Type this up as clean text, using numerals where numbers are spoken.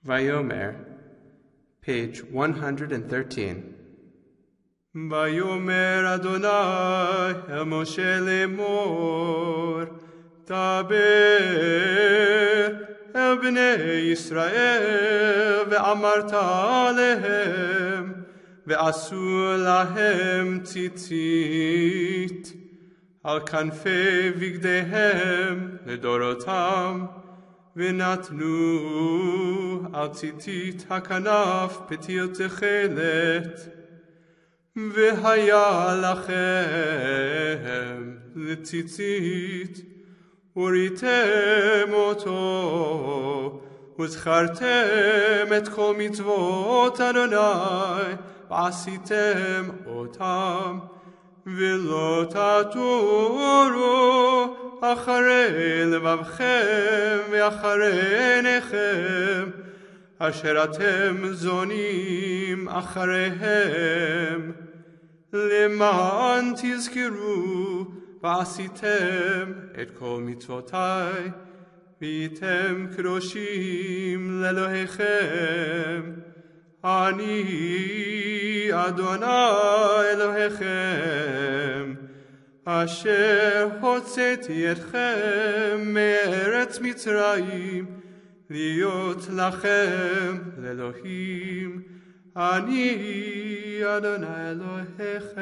Vayomer, page 113. Vayomer Adonai el Moshe lemor, Daber el bnei Yisrael ve'amarta alehem ve'asu lahem tzitzit al kanfei vigdehem ledorotam ve'natnu al tzitzit hakanaf petil techelet ve'haya lachem לתציצית וריתם אותו וזכרתם את כל מצוות אדוני ועשיתם אותם ולא תטורו אחרי לבבכם ואחרי עיניכם אשר אתם זונים אחריהם למען תזכרו ועשיתם את כל מצוותיי והייתם קדושים לאלוהיכם אני אדוני אלוהיכם אשר הוצאתי אתכם מארץ מצרים להיות לכם לאלוהים אני אדוני אלוהיכם